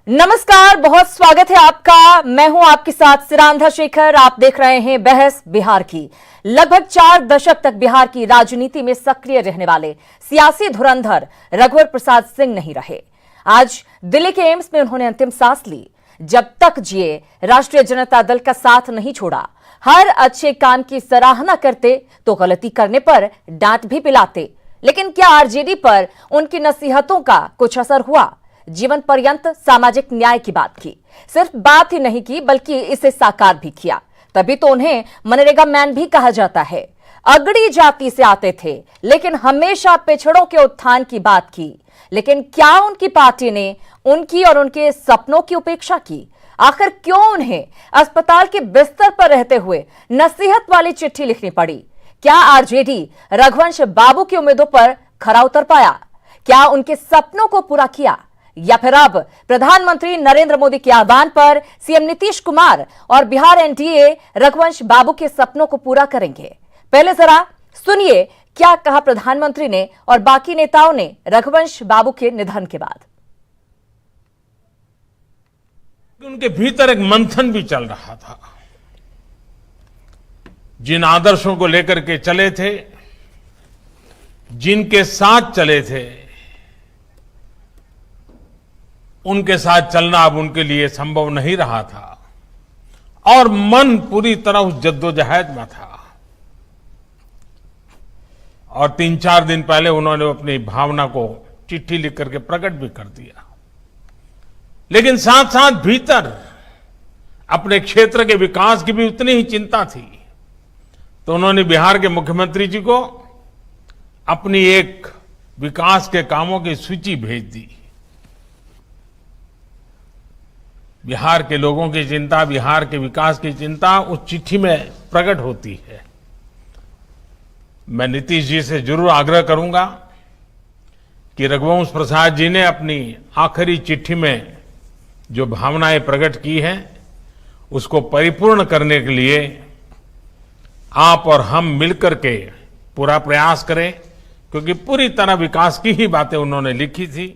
नमस्कार, बहुत स्वागत है आपका। मैं हूं आपके साथ सिरांधा शेखर। आप देख रहे हैं बहस बिहार की। लगभग 4 दशक तक बिहार की राजनीति में सक्रिय रहने वाले सियासी धुरंधर रघुवर प्रसाद सिंह नहीं रहे। आज दिल्ली के एम्स में उन्होंने अंतिम सांस ली। जब तक जिए राष्ट्रीय जनता दल का साथ नहीं छोड़ा। हर अच्छे काम की सराहना करते तो गलती करने पर डांट भी पिलाते। लेकिन क्या आरजेडी पर उनकी नसीहतों का कुछ असर हुआ? जीवन पर्यंत सामाजिक न्याय की बात की, सिर्फ बात ही नहीं की बल्कि इसे साकार भी किया। तभी तो उन्हें मनरेगा मैन भी कहा जाता है। अगड़ी जाति से आते थे लेकिन हमेशा पिछड़ों के उत्थान की बात की। लेकिन क्या उनकी पार्टी ने उनकी और उनके सपनों की उपेक्षा की? आखिर क्यों उन्हें अस्पताल के बिस्तर पर रहते हुए नसीहत वाली चिट्ठी लिखनी पड़ी? क्या आरजेडी रघुवंश बाबू की उम्मीदों पर खरा उतर पाया? क्या उनके सपनों को पूरा किया? या फिर अब प्रधानमंत्री नरेंद्र मोदी के आह्वान पर सीएम नीतीश कुमार और बिहार एनडीए रघुवंश बाबू के सपनों को पूरा करेंगे? पहले जरा सुनिए क्या कहा प्रधानमंत्री ने और बाकी नेताओं ने रघुवंश बाबू के निधन के बाद। उनके भीतर एक मंथन भी चल रहा था। जिन आदर्शों को लेकर के चले थे, जिनके साथ चले थे, उनके साथ चलना अब उनके लिए संभव नहीं रहा था और मन पूरी तरह उस जद्दोजहद में था। और 3-4 दिन पहले उन्होंने अपनी भावना को चिट्ठी लिख करके प्रकट भी कर दिया। लेकिन साथ साथ भीतर अपने क्षेत्र के विकास की भी उतनी ही चिंता थी। तो उन्होंने बिहार के मुख्यमंत्री जी को अपनी एक विकास के कामों की सूची भेज दी। बिहार के लोगों की चिंता, बिहार के विकास की चिंता उस चिट्ठी में प्रकट होती है। मैं नीतीश जी से जरूर आग्रह करूंगा कि रघुवंश प्रसाद जी ने अपनी आखिरी चिट्ठी में जो भावनाएं प्रकट की हैं, उसको परिपूर्ण करने के लिए आप और हम मिलकर के पूरा प्रयास करें, क्योंकि पूरी तरह विकास की ही बातें उन्होंने लिखी थी।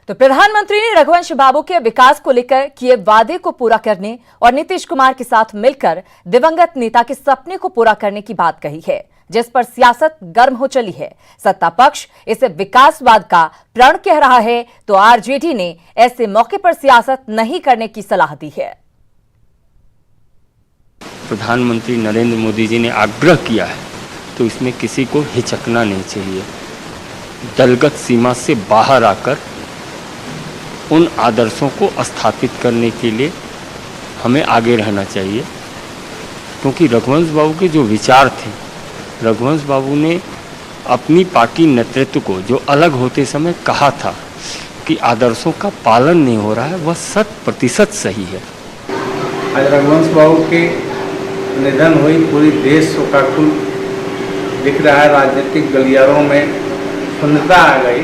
तो प्रधानमंत्री ने रघुवंश बाबू के विकास को लेकर किए वादे को पूरा करने और नीतीश कुमार के साथ मिलकर दिवंगत नेता के सपने को पूरा करने की बात कही है, जिस पर सियासत गर्म हो चली है। सत्ता पक्ष इसे विकासवाद का प्रण कह रहा है तो आरजेडी ने ऐसे मौके पर सियासत नहीं करने की सलाह दी है। प्रधानमंत्री नरेंद्र मोदी जी ने आग्रह किया है तो इसमें किसी को हिचकना नहीं चाहिए। दलगत सीमा से बाहर आकर उन आदर्शों को स्थापित करने के लिए हमें आगे रहना चाहिए, क्योंकि रघुवंश बाबू के जो विचार थे, रघुवंश बाबू ने अपनी पार्टी नेतृत्व को जो अलग होते समय कहा था कि आदर्शों का पालन नहीं हो रहा है, वह 100% सही है। आज रघुवंश बाबू के निधन हुई, पूरी देश शोकाकुल दिख रहा है। राजनीतिक गलियारों में शून्यता आ गई।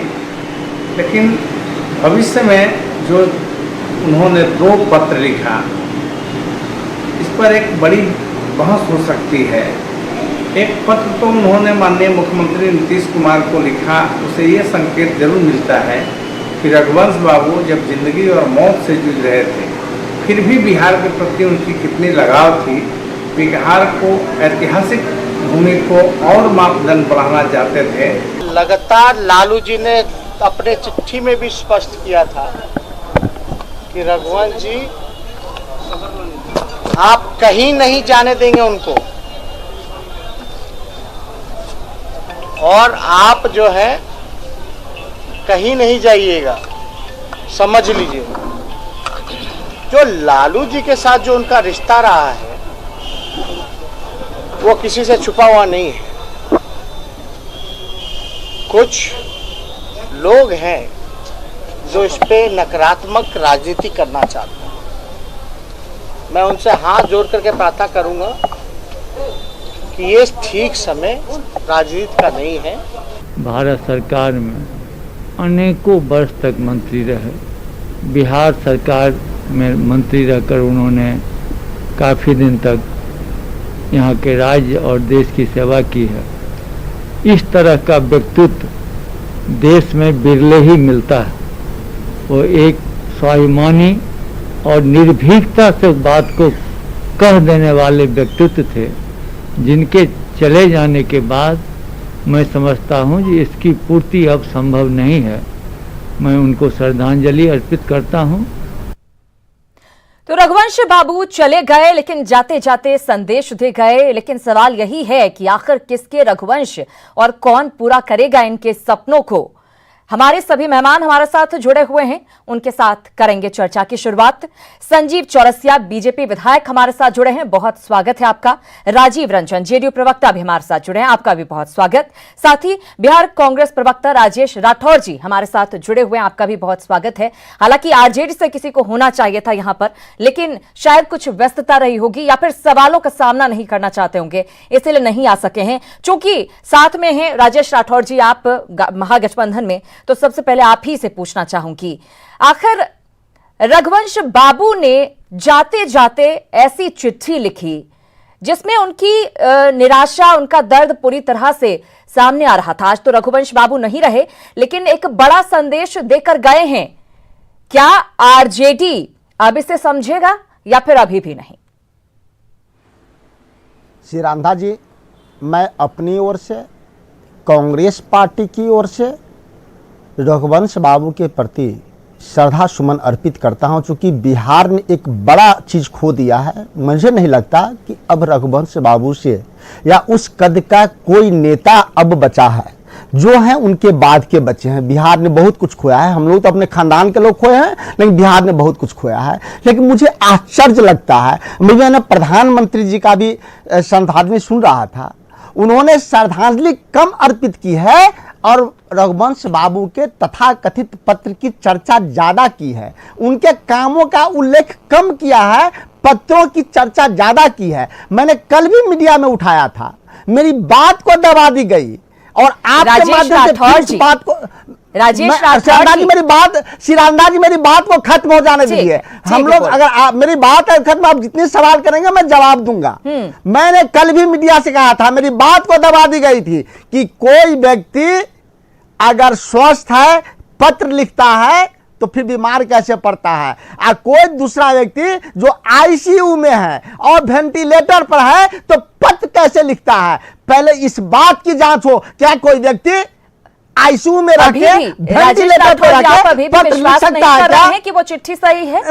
लेकिन भविष्य में जो उन्होंने 2 पत्र लिखा, इस पर एक बड़ी बहस हो सकती है। एक पत्र तो उन्होंने माननीय मुख्यमंत्री नीतीश कुमार को लिखा, उसे ये संकेत जरूर मिलता है कि रघुवंश बाबू जब जिंदगी और मौत से जूझ रहे थे, फिर भी बिहार के प्रति उनकी कितनी लगाव थी। बिहार को ऐतिहासिक भूमि को और मापदंड बढ़ाना चाहते थे। लगातार लालू जी ने अपने चिट्ठी में भी स्पष्ट किया था कि रघुवंश जी आप कहीं नहीं जाने देंगे उनको, और आप जो है कहीं नहीं जाइएगा, समझ लीजिए। जो लालू जी के साथ जो उनका रिश्ता रहा है वो किसी से छुपा हुआ नहीं है। कुछ लोग हैं जो इस पे नकारात्मक राजनीति करना चाहते हैं। मैं उनसे हाथ जोड़ करके प्रार्थना करूंगा कि ये ठीक समय राजनीति का नहीं है। भारत सरकार में अनेकों वर्ष तक मंत्री रहे। बिहार सरकार में मंत्री रहकर उन्होंने काफ़ी दिन तक यहाँ के राज्य और देश की सेवा की है। इस तरह का व्यक्तित्व देश में बिरले ही मिलता है। वो एक स्वाभिमानी और निर्भीकता से बात को कह देने वाले व्यक्तित्व थे, जिनके चले जाने के बाद मैं समझता हूं कि इसकी पूर्ति अब संभव नहीं है। मैं उनको श्रद्धांजलि अर्पित करता हूं। तो रघुवंश बाबू चले गए, लेकिन जाते जाते संदेश दे गए। लेकिन सवाल यही है कि आखिर किसके रघुवंश और कौन पूरा करेगा इनके सपनों को। हमारे सभी मेहमान हमारे साथ जुड़े हुए हैं, उनके साथ करेंगे चर्चा की शुरुआत। संजीव चौरसिया बीजेपी विधायक हमारे साथ जुड़े हैं, बहुत स्वागत है आपका। राजीव रंजन जेडीयू प्रवक्ता भी हमारे साथ जुड़े हैं, आपका भी बहुत स्वागत। साथ ही बिहार कांग्रेस प्रवक्ता राजेश राठौर जी हमारे साथ जुड़े हुए हैं, आपका भी बहुत स्वागत है। हालांकि आरजेडी से किसी को होना चाहिए था यहां पर, लेकिन शायद कुछ व्यस्तता रही होगी या फिर सवालों का सामना नहीं करना चाहते होंगे, इसलिए नहीं आ सके हैं। चूंकि साथ में हैं राजेश राठौर जी, आप महागठबंधन में, तो सबसे पहले आप ही से पूछना चाहूंगी, आखिर रघुवंश बाबू ने जाते जाते ऐसी चिट्ठी लिखी जिसमें उनकी निराशा, उनका दर्द पूरी तरह से सामने आ रहा था। आज तो रघुवंश बाबू नहीं रहे, लेकिन एक बड़ा संदेश देकर गए हैं। क्या आरजेडी अब इसे समझेगा या फिर अभी भी नहीं? श्री रांधा जी, मैं अपनी ओर से, कांग्रेस पार्टी की ओर से रघुवंश बाबू के प्रति श्रद्धा सुमन अर्पित करता हूं। चूंकि बिहार ने एक बड़ा चीज़ खो दिया है, मुझे नहीं लगता कि अब रघुवंश बाबू से या उस कद का कोई नेता अब बचा है। जो है उनके बाद के बच्चे हैं। बिहार ने बहुत कुछ खोया है, हम लोग तो अपने खानदान के लोग खोए हैं, लेकिन बिहार ने बहुत कुछ खोया है। लेकिन मुझे आश्चर्य लगता है, मैंने प्रधानमंत्री जी का भी संधान सुन रहा था, उन्होंने श्रद्धांजलि कम अर्पित की है और रघुवंश बाबू के तथाकथित पत्र की चर्चा ज्यादा की है। उनके कामों का उल्लेख कम किया है, पत्रों की चर्चा ज्यादा की है। मैंने कल भी मीडिया में उठाया था, मेरी बात को दबा दी गई और आपके माध्यम से इस बात को राजेश राठौर जी, मेरी बात श्रीरांधा जी, मेरी बात को खत्म हो जाने दीजिए। हम लोग अगर मेरी बात खत्म, आप जितने सवाल करेंगे मैं जवाब दूंगा। मैंने कल भी मीडिया से कहा था, मेरी बात को दबा दी गई थी कि कोई व्यक्ति अगर स्वस्थ है, पत्र लिखता है, तो फिर बीमार कैसे पड़ता है। और कोई दूसरा व्यक्ति जो आईसीयू में है और वेंटिलेटर पर है तो पत्र कैसे लिखता है। पहले इस बात की जांच हो, क्या कोई व्यक्ति आईसीयू में रह के वेंटिलेटर पर रखे पत्र लिख सकता है क्या? कि वो चिट्ठी सही है?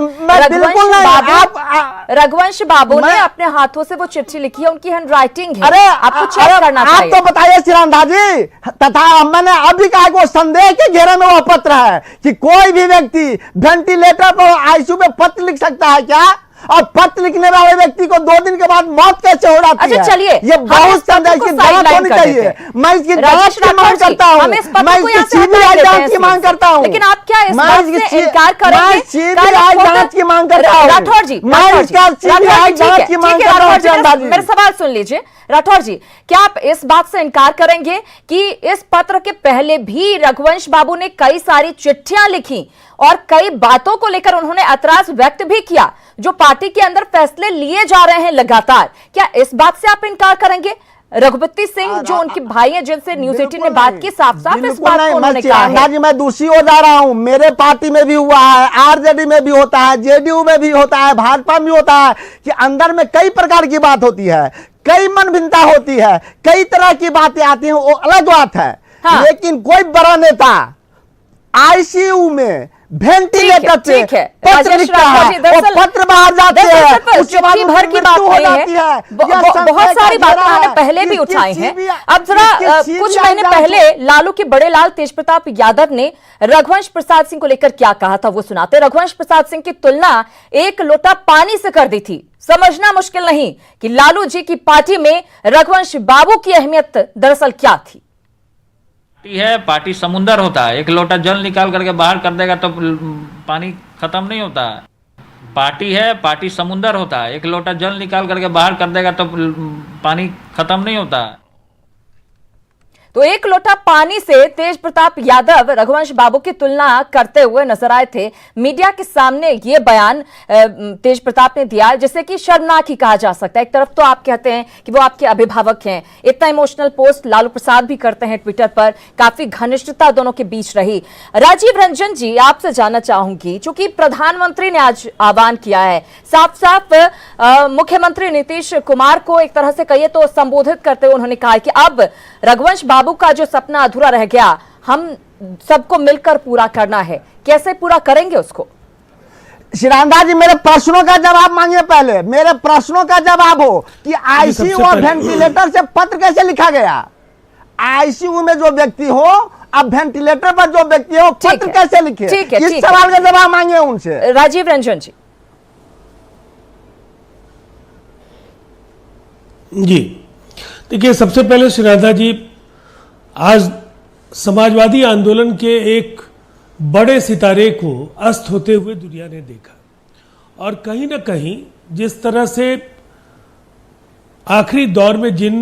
रघुवंश बाबू ने अपने हाथों से वो चिट्ठी लिखी है, उनकी हैंडराइटिंग है। अरे आपको चेक करना चाहिए। आप तो बताइए श्रीरांधा जी, तथा मैंने अभी कहा कि वो संदेह के घेरे में वो पत्र है कि कोई भी व्यक्ति वेंटिलेटर पर आईसीयू में पत्र लिख सकता है क्या? और पत्र लिखने वाले व्यक्ति को 2 दिन के बाद मौत कैसे हो जाती है? अच्छा चलिए, ये बहुत संदेह की जांच होनी चाहिए। मैं इसकी जांच की मांग करता हूँ, मैं इसकी सीबीआई जांच की मांग करता हूँ। लेकिन आप क्या इस बात से इनकार करेंगे? सीबीआई जांच की मांग करता हूँ। राठौर जी, मैं इसका सीबीआई जांच की मांग करता हूँ। श्रीरांधा जी, मेरा सवाल सुन लीजिए। राठौर जी, क्या आप इस बात से इनकार करेंगे कि इस पत्र के पहले भी रघुवंश बाबू ने कई सारी चिट्ठियां लिखी और कई बातों को लेकर उन्होंने ऐतराज व्यक्त भी किया, जो पार्टी के अंदर फैसले लिए जा रहे हैं लगातार? क्या इस बात से आप इनकार करेंगे? रघुपति सिंह जो उनके भाई हैं, जिनसे न्यूज 18 ने बात की, साफ साफ इस बात को उन्होंने कहा है। जी, मैं दूसरी ओर जा रहा हूं। मेरे पार्टी में भी हुआ है, आरजेडी में भी होता है, जेडीयू में भी होता है, भाजपा में होता है कि अंदर में कई प्रकार की बात होती है, कई मन भिन्नता होती है, कई तरह की बातें आती हैं, वो अलग बात है। हाँ। लेकिन कोई बड़ा नेता आईसीयू में वेंटिलेटर पे पत्र लिखता है और पत्र बाहर जाते हैं, उसके बाद भर की बात नहीं है। बहुत सारी बातें हमने पहले भी उठाई हैं। अब जरा कुछ महीने पहले लालू के बड़े लाल तेजप्रताप यादव ने रघुवंश प्रसाद सिंह को लेकर क्या कहा था, वो सुनाते। रघुवंश प्रसाद सिंह की तुलना एक लोटा पानी से कर दी थी। समझना मुश्किल नहीं कि लालू जी की पार्टी में रघुवंश बाबू की अहमियत दरअसल क्या थी। पार्टी समुंदर होता है, एक लोटा जल निकाल करके बाहर कर देगा तो पानी खत्म नहीं होता है। पार्टी है, पार्टी समुंदर होता है, एक लोटा जल निकाल करके बाहर कर देगा तो पानी खत्म नहीं होता है। तो एक लोटा पानी से तेज प्रताप यादव रघुवंश बाबू की तुलना करते हुए नजर आए थे। मीडिया के सामने ये बयान तेज प्रताप ने दिया जिसे कि शर्मनाक ही कहा जा सकता है। एक तरफ तो आप कहते हैं कि वो आपके अभिभावक हैं, इतना इमोशनल पोस्ट लालू प्रसाद भी करते हैं ट्विटर पर, काफी घनिष्ठता दोनों के बीच रही। राजीव रंजन जी, आपसे जानना चाहूंगी, चूंकि प्रधानमंत्री ने आज आह्वान किया है, साफ साफ मुख्यमंत्री नीतीश कुमार को एक तरह से कहिए तो संबोधित करते हुए उन्होंने कहा कि अब रघुवंश बाबू का जो सपना अधूरा रह गया हम सबको मिलकर पूरा करना है। कैसे पूरा करेंगे उसको? श्रीरामदा जी, मेरे प्रश्नों का जवाब मांगिए। पहले मेरे प्रश्नों का जवाब हो कि आईसीयू और वेंटिलेटर से पत्र कैसे लिखा गया? आईसीयू में जो व्यक्ति हो, अब वेंटिलेटर पर जो व्यक्ति हो, पत्र कैसे लिखे? इस सवाल का जवाब मांगिए उनसे। राजीव रंजन जी। जी देखिए, सबसे पहले श्रीराधा जी, आज समाजवादी आंदोलन के एक बड़े सितारे को अस्त होते हुए दुनिया ने देखा, और कहीं ना कहीं जिस तरह से आखिरी दौर में जिन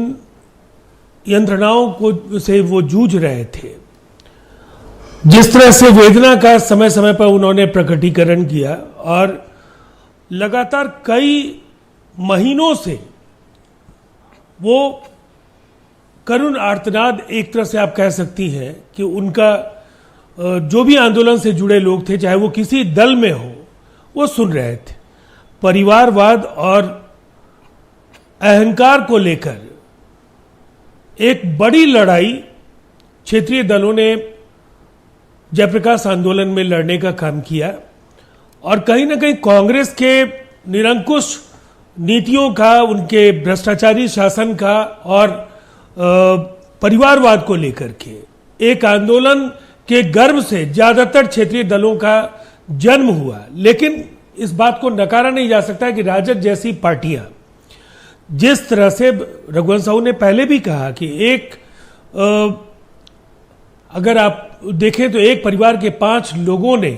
यंत्रणाओं को से वो जूझ रहे थे, जिस तरह से वेदना का समय समय पर उन्होंने प्रकटीकरण किया, और लगातार कई महीनों से वो करुण आर्तनाद, एक तरह से आप कह सकती हैं कि उनका जो भी आंदोलन से जुड़े लोग थे, चाहे वो किसी दल में हो, वो सुन रहे थे। परिवारवाद और अहंकार को लेकर एक बड़ी लड़ाई क्षेत्रीय दलों ने जयप्रकाश आंदोलन में लड़ने का काम किया, और कहीं ना कहीं कांग्रेस के निरंकुश नीतियों का, उनके भ्रष्टाचारी शासन का और परिवारवाद को लेकर के एक आंदोलन के गर्भ से ज्यादातर क्षेत्रीय दलों का जन्म हुआ। लेकिन इस बात को नकारा नहीं जा सकता कि राजद जैसी पार्टियां, जिस तरह से रघुवंश साहू ने पहले भी कहा कि एक अगर आप देखें तो एक परिवार के 5 लोगों ने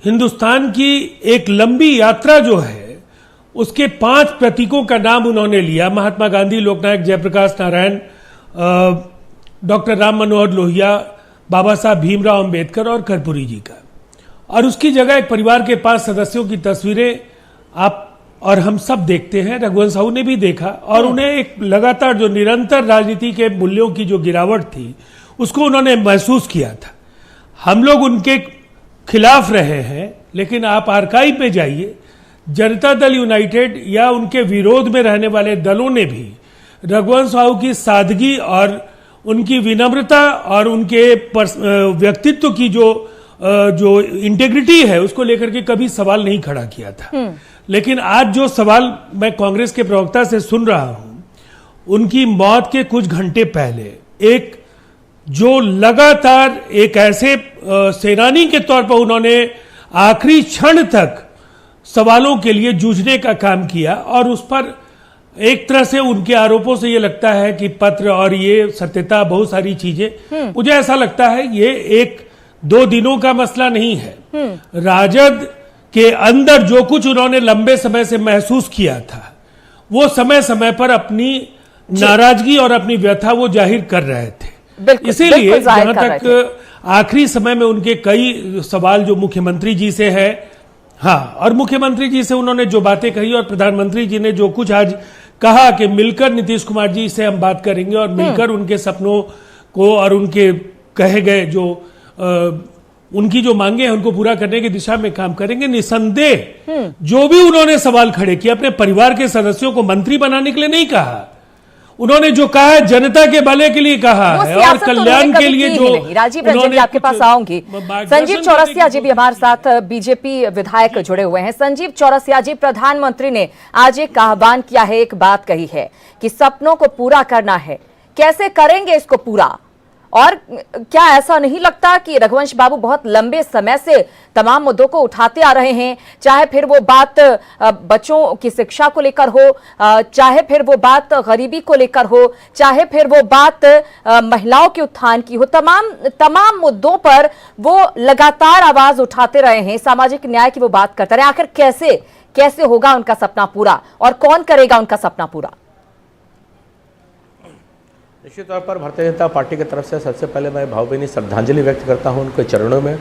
हिंदुस्तान की एक लंबी यात्रा जो है उसके 5 प्रतीकों का नाम उन्होंने लिया, महात्मा गांधी, लोकनायक जयप्रकाश नारायण, डॉक्टर राम मनोहर लोहिया, बाबा साहब भीमराव अंबेडकर और कर्पूरी जी का, और उसकी जगह एक परिवार के 5 सदस्यों की तस्वीरें आप और हम सब देखते हैं। रघुवंश साहू ने भी देखा, और उन्हें एक लगातार जो निरंतर राजनीति के मूल्यों की जो गिरावट थी उसको उन्होंने महसूस किया था। हम लोग उनके खिलाफ रहे हैं, लेकिन आप आर्काइव में जाइए, जनता दल यूनाइटेड या उनके विरोध में रहने वाले दलों ने भी रघुवंश साहू की सादगी और उनकी विनम्रता और उनके व्यक्तित्व की जो इंटेग्रिटी है उसको लेकर के कभी सवाल नहीं खड़ा किया था। लेकिन आज जो सवाल मैं कांग्रेस के प्रवक्ता से सुन रहा हूं, उनकी मौत के कुछ घंटे पहले एक जो लगातार एक ऐसे सेनानी के तौर पर उन्होंने आखिरी क्षण तक सवालों के लिए जूझने का काम किया, और उस पर एक तरह से उनके आरोपों से ये लगता है कि पत्र और ये सत्यता, बहुत सारी चीजें, मुझे ऐसा लगता है ये 1-2 दिनों का मसला नहीं है। राजद के अंदर जो कुछ उन्होंने लंबे समय से महसूस किया था, वो समय समय पर अपनी नाराजगी और अपनी व्यथा वो जाहिर कर रहे थे। इसीलिए जहां तक आखिरी समय में उनके कई सवाल जो मुख्यमंत्री जी से है, हाँ, और मुख्यमंत्री जी से उन्होंने जो बातें कही, और प्रधानमंत्री जी ने जो कुछ आज कहा कि मिलकर नीतीश कुमार जी से हम बात करेंगे और मिलकर उनके सपनों को और उनके कहे गए जो उनकी जो मांगे हैं उनको पूरा करने की दिशा में काम करेंगे। निसंदेह जो भी उन्होंने सवाल खड़े किए, अपने परिवार के सदस्यों को मंत्री बनाने के लिए नहीं कहा, उन्होंने जो कहा है जनता के भले के लिए कहा है और कल्याण के लिए जो। राजीव रंजन जी, आपके पास आऊंगी। संजीव चौरसिया जी भी हमारे साथ बीजेपी विधायक जुड़े हुए हैं। संजीव चौरसिया जी, प्रधानमंत्री ने आज एक आह्वान किया है, एक बात कही है कि सपनों को पूरा करना है, कैसे करेंगे इसको पूरा? और क्या ऐसा नहीं लगता कि रघुवंश बाबू बहुत लंबे समय से तमाम मुद्दों को उठाते आ रहे हैं, चाहे फिर वो बात बच्चों की शिक्षा को लेकर हो, चाहे फिर वो बात गरीबी को लेकर हो, चाहे फिर वो बात महिलाओं के उत्थान की हो, तमाम मुद्दों पर वो लगातार आवाज उठाते रहे हैं, सामाजिक न्याय की वो बात करते रहे। आखिर कैसे होगा उनका सपना पूरा और कौन करेगा उनका सपना पूरा? निश्चित तौर पर भारतीय जनता पार्टी की तरफ से सबसे पहले मैं भावभीनी श्रद्धांजलि व्यक्त करता हूं उनके चरणों में।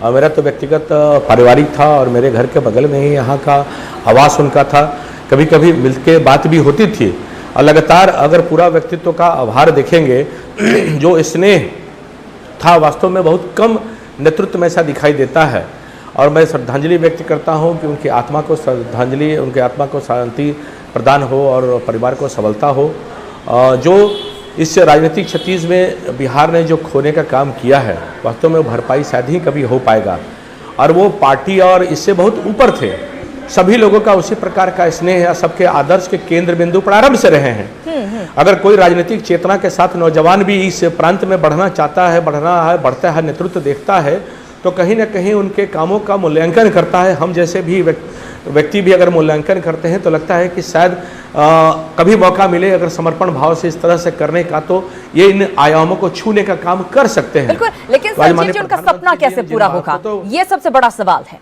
मेरा तो व्यक्तिगत पारिवारिक था और मेरे घर के बगल में ही यहाँ का आवास उनका था। कभी कभी मिलके बात भी होती थी और लगातार अगर पूरा व्यक्तित्व का आभार देखेंगे जो स्नेह था वास्तव में बहुत कम नेतृत्व में ऐसा दिखाई देता है। और मैं श्रद्धांजलि व्यक्त करता हूं कि उनकी आत्मा को श्रद्धांजलि, उनकी आत्मा को शांति प्रदान हो और परिवार को सबलता हो। जो इस राजनीतिक क्षतिज में बिहार ने जो खोने का काम किया है वास्तव में भरपाई शायद ही कभी हो पाएगा। और वो पार्टी और इससे बहुत ऊपर थे, सभी लोगों का उसी प्रकार का स्नेह या सबके आदर्श के केंद्र बिंदु प्रारंभ से रहे हैं। अगर कोई राजनीतिक चेतना के साथ नौजवान भी इस प्रांत में बढ़ना चाहता है, बढ़ता है, नेतृत्व देखता है तो कहीं ना कहीं उनके कामों का मूल्यांकन करता है। हम जैसे भी व्यक्ति भी अगर मूल्यांकन करते हैं तो लगता है कि शायद कभी मौका मिले अगर समर्पण भाव से इस तरह से करने का तो ये इन आयामों को छूने का काम कर सकते हैं। बिल्कुल, लेकिन संजीव जी उनका सपना कैसे पूरा होगा, ये सबसे बड़ा सवाल है।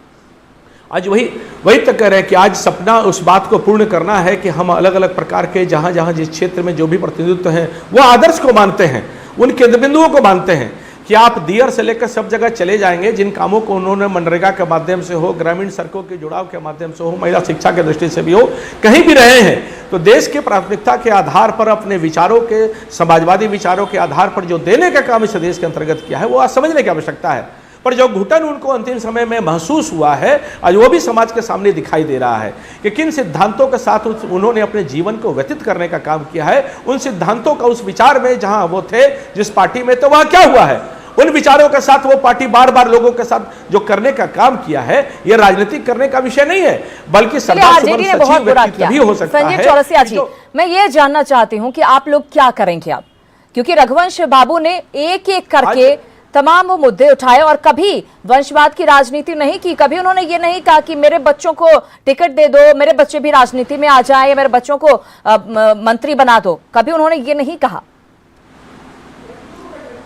आज वही तक कह रहे हैं कि आज सपना उस बात को पूर्ण करना है कि हम अलग अलग प्रकार के जहां जहां जिस क्षेत्र में जो भी प्रतिनिधित्व हैं वो आदर्श को मानते हैं, उन केंद्र बिंदुओं को मानते हैं कि आप दियर से लेकर सब जगह चले जाएंगे। जिन कामों को उन्होंने मनरेगा के माध्यम से हो, ग्रामीण सड़कों के जुड़ाव के माध्यम से हो, महिला शिक्षा के दृष्टि से भी हो, कहीं भी रहे हैं तो देश के प्राथमिकता के आधार पर अपने विचारों के, समाजवादी विचारों के आधार पर जो देने का काम इस देश के अंतर्गत किया है वो आज समझने की आवश्यकता है। पर जो घुटन उनको अंतिम समय में महसूस हुआ है आज वो भी समाज के सामने दिखाई दे रहा है कि किन सिद्धांतों के साथ उन्होंने अपने जीवन को व्यतीत करने का काम किया है। उन सिद्धांतों का उस विचार में जहां वो थे जिस पार्टी में, तो वहां क्या हुआ है, उन विचारों के साथ वो पार्टी बार बार लोगों के साथ जो करने का काम किया है ये राजनीतिक करने का विषय नहीं है बल्कि सरदार ने बहुत बुरा किया। हो सकता है। संजीव चौरसिया जी, मैं ये जानना चाहती हूं कि आप लोग क्या करेंगे अब, क्योंकि रघुवंश बाबू ने एक एक करके तमाम वो मुद्दे उठाए और कभी वंशवाद की राजनीति नहीं की। कभी उन्होंने ये नहीं कहा कि मेरे बच्चों को टिकट दे दो, मेरे बच्चे भी राजनीति में आ जाए, या मेरे बच्चों को मंत्री बना दो। कभी उन्होंने ये नहीं कहा।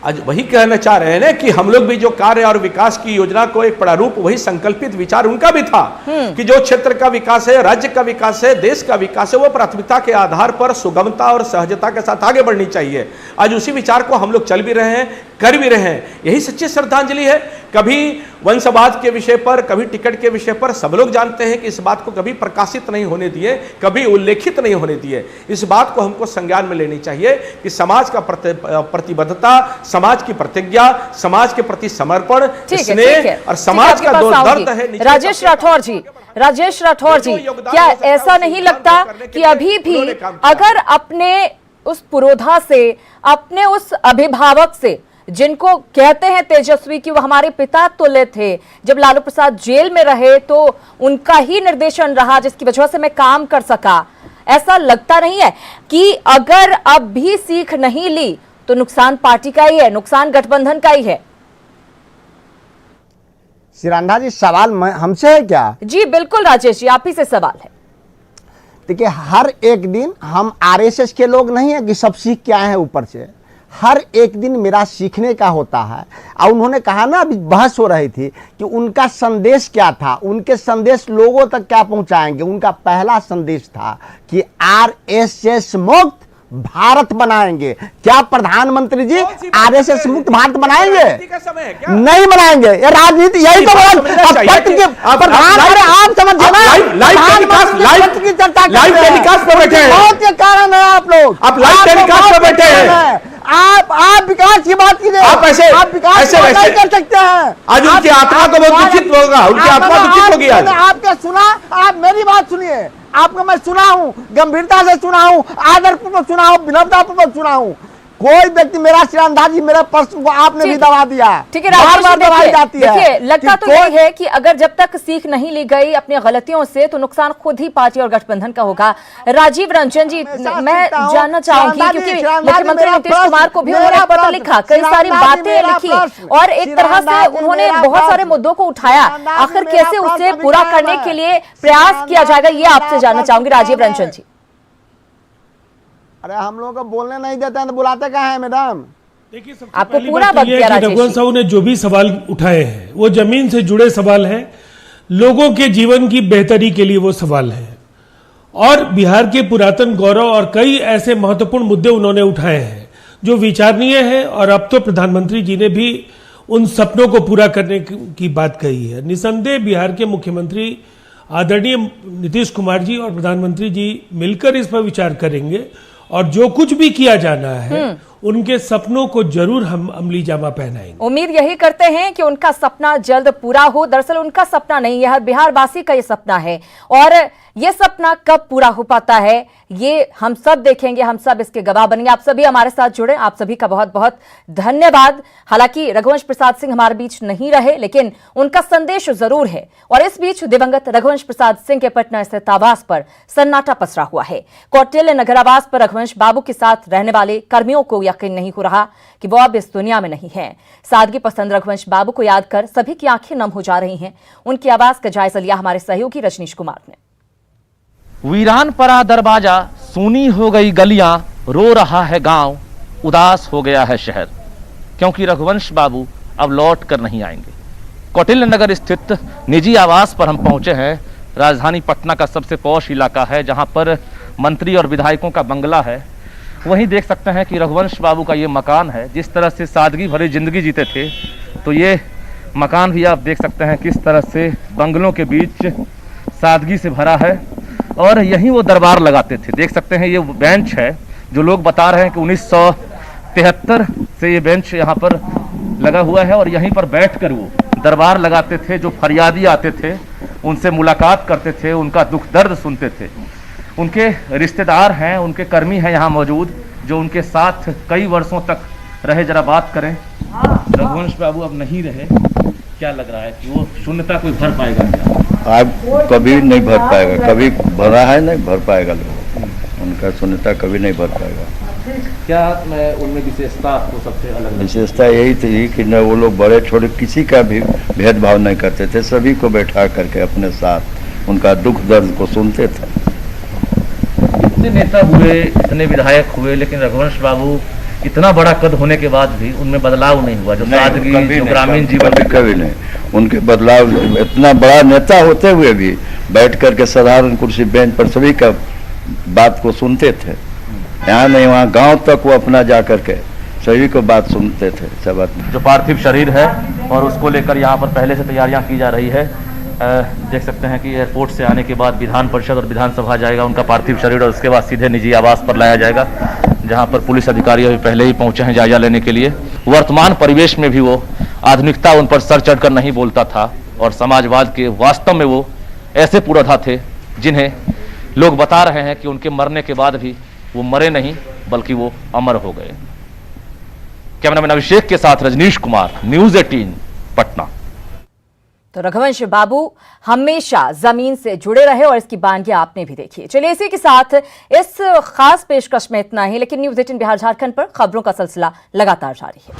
आज वही कहना चाह रहे हैं ना कि हम लोग भी जो कार्य और विकास की योजना को एक प्रारूप, वही संकल्पित विचार उनका भी था कि जो क्षेत्र का विकास है, राज्य का विकास है, देश का विकास है, वो प्राथमिकता के आधार पर सुगमता और सहजता के साथ आगे बढ़नी चाहिए। आज उसी विचार को हम लोग चल भी रहे हैं, कर भी रहे हैं। यही सच्ची श्रद्धांजलि है। कभी वंशवाद के विषय पर, कभी टिकट के विषय पर सब लोग जानते हैं कि इस बात को कभी प्रकाशित नहीं होने दिए, कभी उल्लेखित नहीं होने दिए। इस बात को हमको संज्ञान में लेनी चाहिए कि समाज का प्रतिबद्धता, समाज की प्रतिज्ञा, समाज के प्रति समर्पण, स्नेह और समाज का जो दर्द है। राजेश राठौर जी, क्या ऐसा नहीं लगता कि अभी भी अगर अपने उस पुरोधा से, अपने उस अभिभावक से जिनको कहते हैं तेजस्वी कि वो हमारे पिता तुल्य थे, जब लालू प्रसाद जेल में रहे तो उनका ही निर्देशन रहा जिसकी वजह से मैं काम कर सका, ऐसा लगता नहीं है कि अगर अब भी सीख नहीं ली तो नुकसान पार्टी का ही है, नुकसान गठबंधन का ही है? सिरांधा जी, सवाल हमसे है क्या? जी बिल्कुल राजेश जी, आप ही से सवाल है। देखिए, हर एक दिन हम आरएसएस के लोग नहीं है कि सब सीख के आए हैं ऊपर से। हर एक दिन मेरा सीखने का होता है। और उन्होंने कहा ना, अभी बहस हो रही थी कि उनका संदेश क्या था, उनके संदेश लोगों तक क्या पहुंचाएंगे। उनका पहला संदेश था कि आरएसएस मुक्त भारत बनाएंगे। क्या प्रधानमंत्री जी आरएसएस मुक्त भारत बनाएंगे? नहीं बनाएंगे। ये राजनीति, यही तो प्रधान, आप समझिए बहुत के कारण है आप लोग, आप लाइव टेलीकास्ट पर बैठे हैं। आप विकास की बात कीजिए, आप विकास नहीं कर सकते हैं। आज उनकी आत्मा को बहुत दुखित होगा, उनकी आत्मा दुखित होगी। आज आपके सुना, आप मेरी बात सुनिए, आपको मैं सुना हूं, गंभीरता से सुना हूं, आदर पूर्वक सुना हूं, विनम्रता पूर्वक सुना हूं। कोई व्यक्ति मेरा सिरांधा जी, मेरा प्रश्न को आपने भी दबा दिया, ठीक है। बार दबाई जाती है। देखिए, लगता तो यही है कि अगर जब तक सीख नहीं ली गई अपनी गलतियों से तो नुकसान खुद ही पार्टी और गठबंधन का होगा। राजीव रंजन जी, मैं जानना चाहूंगी क्योंकि मुख्यमंत्री नीतीश कुमार को भी उन्होंने पत्र लिखा, कई सारी बातें लिखी और एक तरह से उन्होंने बहुत सारे मुद्दों को उठाया। आखिर कैसे उसे पूरा करने के लिए प्रयास किया जाएगा, ये आपसे जानना चाहूंगी राजीव रंजन जी। अरे हम लोगों को बोलने नहीं देते हैं तो बुलाते कहाँ हैं मैडम? देखिए, सबसे आपको पहली पूरा बात यह है कि रघुवंश साहू ने जो भी सवाल उठाए हैं वो जमीन से जुड़े सवाल हैं, लोगों के जीवन की बेहतरी के लिए वो सवाल है और बिहार के पुरातन गौरव और कई ऐसे महत्वपूर्ण मुद्दे उन्होंने उठाए हैं। जो विचारणीय है। और अब तो प्रधानमंत्री जी ने भी उन सपनों को पूरा करने की बात कही है। निसंदेह बिहार के मुख्यमंत्री आदरणीय नीतीश कुमार जी और प्रधानमंत्री जी मिलकर इस पर विचार करेंगे और जो कुछ भी किया जाना है उनके सपनों को जरूर हम अमली जामा पहनाएंगे। उम्मीद यही करते हैं कि उनका सपना जल्द पूरा हो। दरअसल उनका सपना नहीं, यह बिहार वासी का ये सपना है और ये सपना कब पूरा हो पाता है ये हम सब देखेंगे, हम सब इसके गवाह बनेंगे। आप सभी हमारे साथ जुड़े, आप सभी का बहुत बहुत धन्यवाद। हालांकि रघुवंश प्रसाद सिंह हमारे बीच नहीं रहे, लेकिन उनका संदेश जरूर है। और इस बीच दिवंगत रघुवंश प्रसाद सिंह के पटना स्थित आवास पर सन्नाटा पसरा हुआ है। कौटिल्य नगर आवास पर रघुवंश बाबू के साथ रहने वाले कर्मियों को यकीन नहीं हो रहा कि वो अब इस दुनिया में नहीं है। सादगी पसंद रघुवंश बाबू को याद कर सभी की आंखें नम हो जा रही हैं। उनकी आवाज का जायजा लिया हमारे सहयोगी रजनीश कुमार ने। वीरान पड़ा दरवाजा, सूनी हो गई गलियां, रो रहा है गांव, उदास हो गया है शहर, क्योंकि रघुवंश बाबू अब लौट कर नहीं आएंगे। कौटिल्य नगर स्थित निजी आवास पर हम पहुंचे हैं। राजधानी पटना का सबसे पॉश इलाका है, जहां पर मंत्री और विधायकों का बंगला है। वहीं देख सकते हैं कि रघुवंश बाबू का ये मकान है। जिस तरह से सादगी भरी जिंदगी जीते थे, तो ये मकान भी आप देख सकते हैं किस तरह से बंगलों के बीच सादगी से भरा है। और यहीं वो दरबार लगाते थे। देख सकते हैं ये बेंच है, जो लोग बता रहे हैं कि 1973 से ये बेंच यहाँ पर लगा हुआ है और यहीं पर बैठकर वो दरबार लगाते थे। जो फरियादी आते थे उनसे मुलाकात करते थे, उनका दुख दर्द सुनते थे। उनके रिश्तेदार हैं, उनके कर्मी हैं यहाँ मौजूद, जो उनके साथ कई वर्षों तक रहे। जरा बात करें, रघुवंश बाबू अब नहीं रहे, क्या लग रहा है कि वो शून्यता कोई भर पाएगा क्या? अब कभी नहीं भर पाएगा, कभी भरा है नहीं भर पाएगा लोग, उनका शून्यता कभी नहीं भर पाएगा। क्या मैं उनमें विशेषता आपको सबसे अलग? विशेषता यही थी कि न वो लोग बड़े छोटे किसी का भी भेदभाव नहीं करते थे, सभी को बैठा करके अपने साथ उनका दुख दर्द को सुनते थे। इतने नेता हुए, इतने विधायक हुए, लेकिन रघुवंश बाबू इतना बड़ा कद होने के बाद भी उनमें बदलाव नहीं हुआ। जो सादगी, जो ग्रामीण जीवन, कभी नहीं उनके बदलाव। इतना बड़ा नेता होते हुए भी बैठ करके साधारण कुर्सी बेंच पर सभी का बात को सुनते थे। यहाँ नहीं, वहाँ गांव तक वो अपना जा करके सभी को बात सुनते थे। सब जो पार्थिव शरीर है और उसको लेकर यहाँ पर पहले से तैयारियां की जा रही है। देख सकते हैं कि एयरपोर्ट से आने के बाद विधान परिषद और विधानसभा जाएगा उनका पार्थिव शरीर, और उसके बाद सीधे निजी आवास पर लाया जाएगा, जहां पर पुलिस अधिकारी अभी पहले ही पहुंचे हैं जायजा लेने के लिए। वर्तमान परिवेश में भी वो आधुनिकता उन पर सर चढ़कर नहीं बोलता था और समाजवाद के वास्तव में वो ऐसे पुरोधा थे जिन्हें लोग बता रहे हैं कि उनके मरने के बाद भी वो मरे नहीं बल्कि वो अमर हो गए। कैमरामैन अभिषेक के साथ रजनीश कुमार, न्यूज़ 18 पटना। तो रघुवंश बाबू हमेशा जमीन से जुड़े रहे और इसकी बानगियां आपने भी देखी। चलिए इसी के साथ इस खास पेशकश में इतना ही, लेकिन न्यूज़ 18 बिहार झारखंड पर खबरों का सिलसिला लगातार जारी है।